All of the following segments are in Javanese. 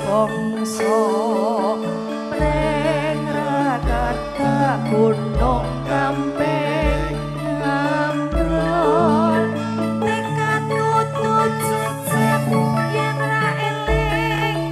bangsa preng rakata gunung kampeng ngambron tekadku tujuh yen ra eling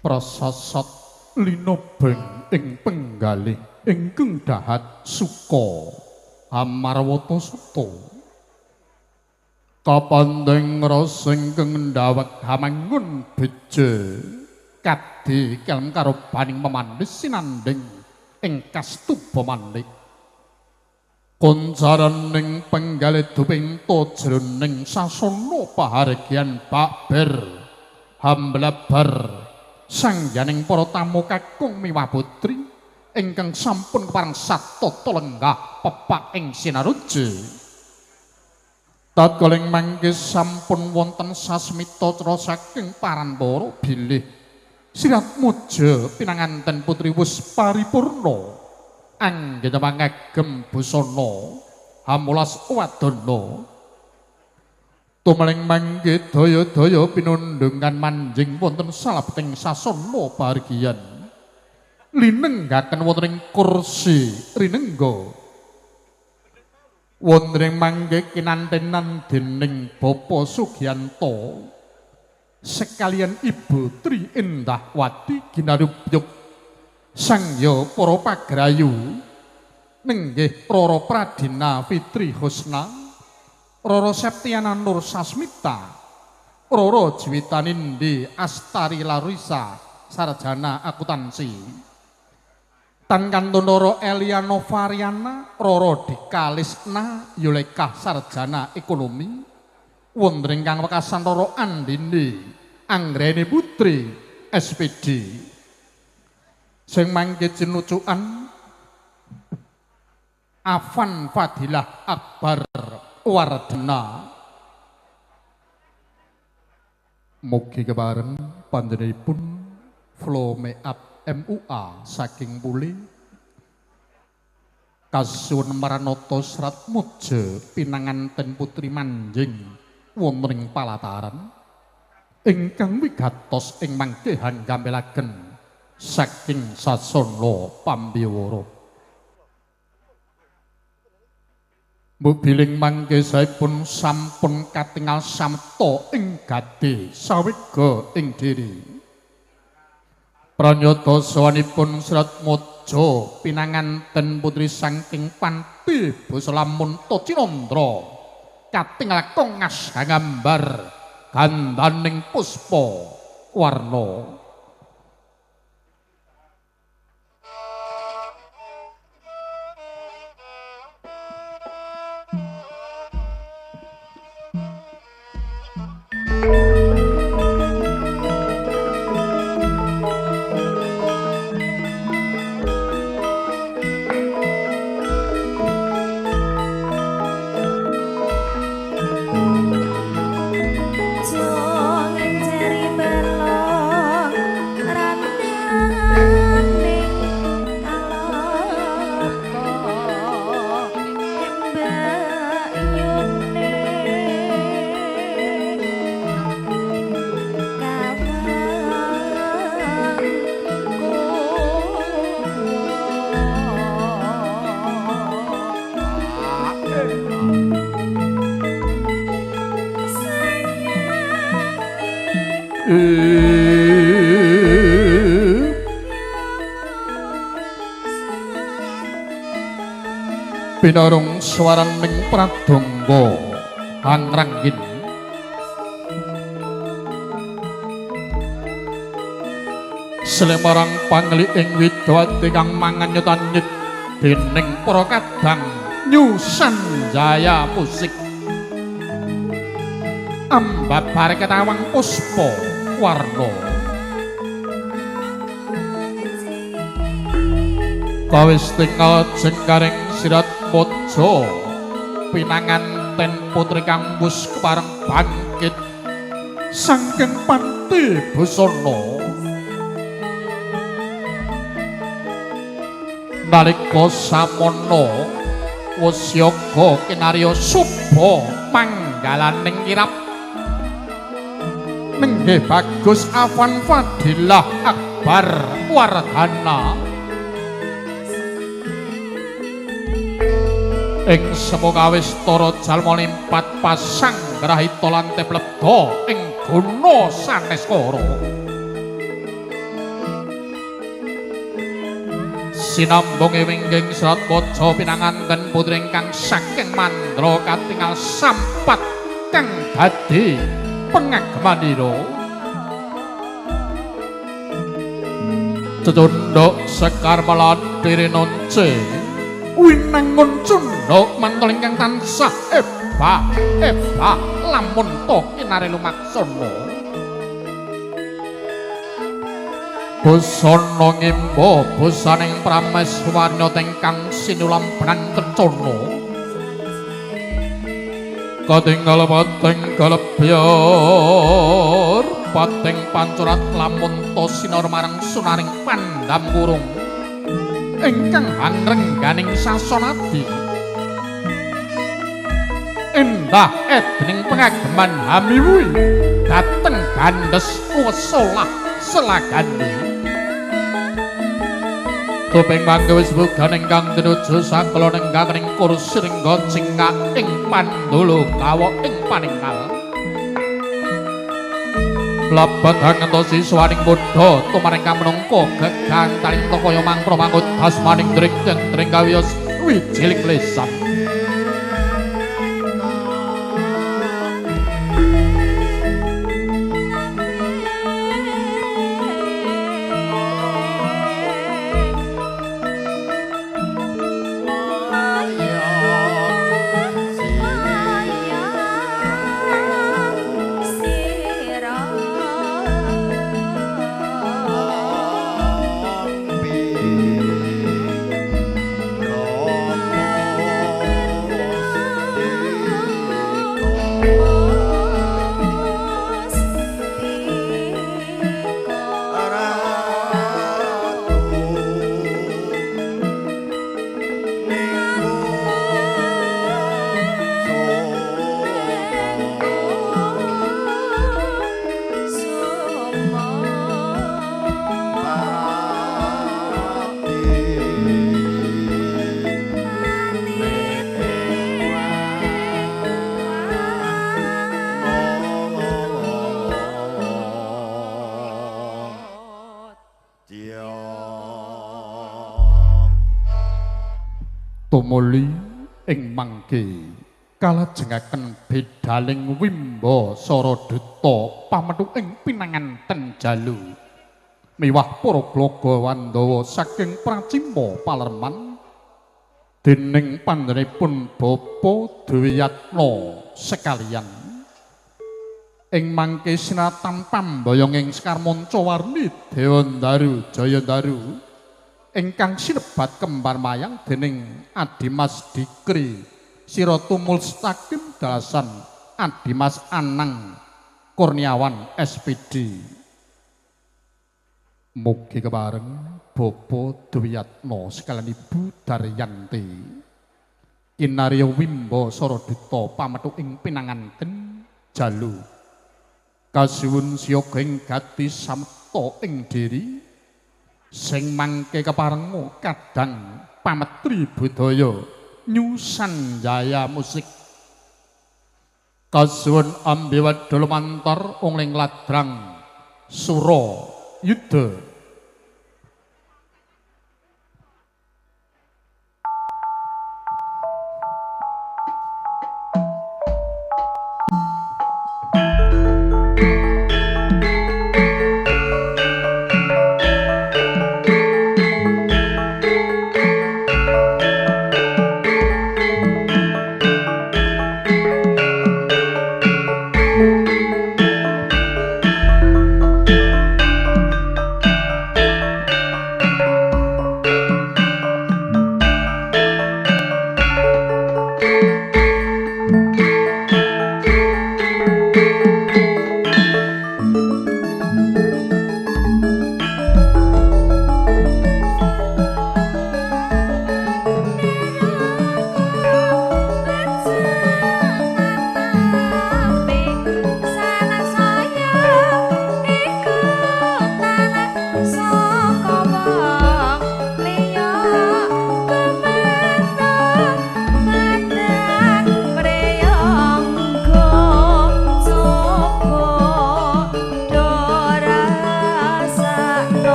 prasasat linobeng ing penggalih ingkang dahat suka amarwata suta kapandhing rasa ingkang ndawek hamangun beje kadhi kelem karo baning memandhis sinanding ing kastuba manlik konjaraning penggalih duping jroning sasana pahargyan bakber hamblabar sangyaning para tamu kakung miwah putri ingkang sampun kepareng satata lenggah pepak ing sinaruja tatkala mangke sampun wonten sasmita cara saking parantara bilih sirat muja pinanganten putri wus paripurna anggena mangagem busana hamulas wadana tumeling mangke daya-daya pinundhungan manjing wonten salebeting sasana pahargyan linenggaken wonten ing kursi rinengga wonten ing mangke kinantenan dening Bapa Sugiyanto sekalian Ibu Tri Endahwati ginarubyuk sangya para pagrayu nenggih Rara Pradina Fitri Husna Rara Septiana Nur Sasmita, Rara Jiwitanindi Astari Larisa Sarjana Akuntansi, Tan Kantonoro Eliano Variana, Rara Dikalisna Yulekah Sarjana Ekonomi, wonten ingkang wekasan Rara Andini Anggreni Putri SPD. Sing mangke jinucukan Afan Fadilah Akbar Wardana mugi kepareng pandhenipun flow make up MUA saking Pule kasuwun maranata serat muja pinanganten putri manjing wonten ing palataran ingkang wigatos ing mangkehan gampelaken saking sasana pambiwara. Mubiling mangke saipun sampun katingal samta ing gadhe sawega ing diri. Pranyata sawanipun serat moja pinanganten putri saking Panti Basa Lamun Tocinandra katingal kongas gambar gandaning puspa warna. Jangan cari belok Pinarung swaraning pradangga angranggin Slemarang pangli ing widawati kang mangan nyutanyit dening para kadang nyusan jaya musik ambabar ketawang puspa warna kawis tinggal jengkaring sirat mojo pinangan ten putri kang wus kepareng bangkit sangking panti busana nalika samono wus yoga kinarya suba manggalaning kirap nenggih bagus Afan Fadilah Akbar Wardana ing semukawis tara jalma limpat pasang grahita lan tepleda ing guna saneskara sinambung wingging serat waja pinanganten putri ingkang saking mandra katingal sampat kang dadi pengagemanira cecunduk sekar melatiri nonce winangun cunduk mantul ingkang tansah eba lamun to kinare lumaksana busana ngimba busaning prameswarna ingkang sinulam benang kencana katinggal pating galebyar pating pancurat lamun to sinor marang sunaring pandam kurung ingkang angrengganing sasonadi endah edening pengageman hamiwuhi dateng gandes wasolah selagane topeng mangke wis bukan ingkang tinuju sakala nengganing kursi ringga cingkak ing pandulu kawa ing paninggal labat ngentosi swaning bodha tumaring kamenangka gegantaring kaya mangpro mangut asmaning dring kawiyos wijiling lesan tumuli ing mangke kalajengaken bedaling Wimba Saraduta pametu ing pinanganten jalu miwah para glaga Wandawa saking Pracimpa Palerman dening pandhenipun Bapa Dwiyatna sekalian ing mangke sinatan pambayong ing Sekar Mancawarni Dewandaru Jayandaru ingkang sinebat kembar mayang dening Adimas Dikri Sira Tumul Stakim dalasan Adimas Anang Kurniawan SPD mugi kebareng Bapa Dwiyatna sekalian Ibu Daryanti kinarya Wimba Saraduta pametu ing pinanganten jalu kasuwun siyaga ing gati samta ing diri sing mangke keparenga kadang pametri budaya nyusan jaya musik kasuwun ambiwadul mantar ungling ladrang Sura Yudha.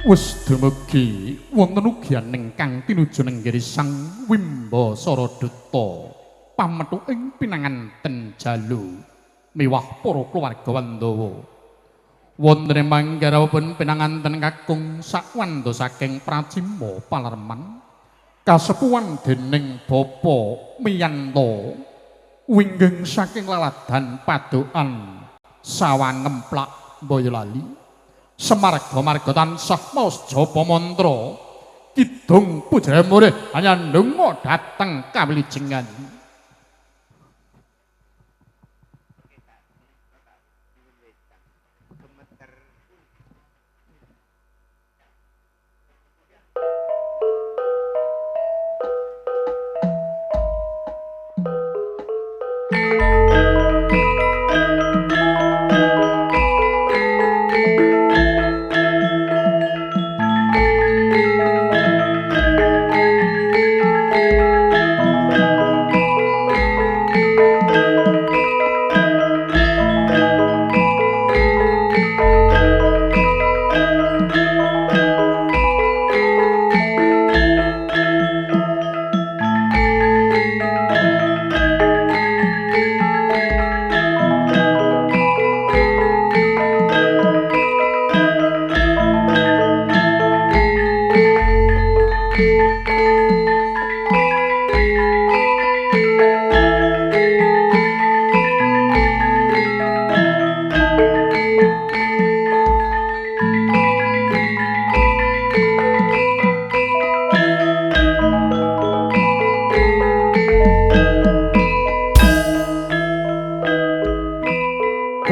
Wis dumugi wonten ugian ingkang pinuju nenggiri Sang Wimbasara Duta pamethu ing pinanganten Jalu miwah para kulawarga Wandawa. Wonten manggarawipun pinanganten kakung sakwanda saking Pracima Palerman kasepuhan dening Bapa Miyanta winggeng saking laladan Padokan Sawangemplak Boyolali. Semarga-marga tansah maos japa mantra kidung pujamurih anyandunga dhateng kawilujengan.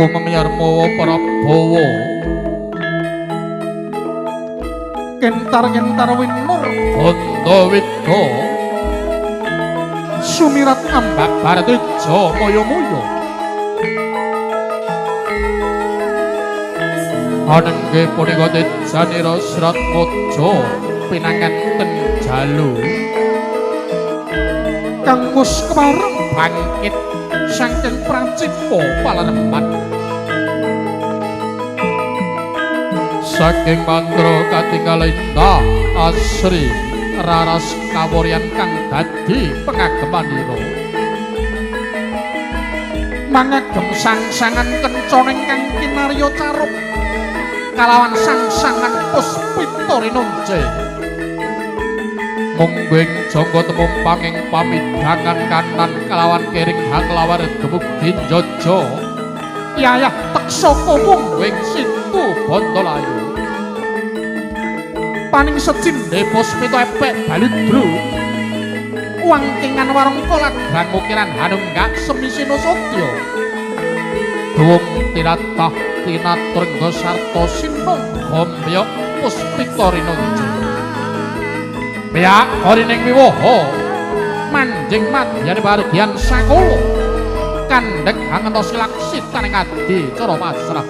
kumemyar mawa Prabawa kentar-kentar winur Bandawida sumirat ambabar teja moyo-moyo anengge punika tejanira Serat Maja pinanganten jalu kang mus kemareng bangkit saking pracipa palereman saking mantra katingal indah asri raras kawuryan kang dadi pengagemanira mangagem sangsangan kenconing kang kinarya carup kalawan sangsangan puspita rinunce mungging jangga temumpang ing pamidangan kanan kalawan kering hanglawar dumugi jaja yayah teksa mungging situ Bandalayu paning secindhe puspita epek baludru wangkingan warung kolagrang ukiran hanunggak semisina sadya duwung tiratah tinaturengga sarta sinung gombya puspita rinunce pihak horining wiwaha manjing madyan barugian sakala kandhek hangentos laksitaning adi cara masrah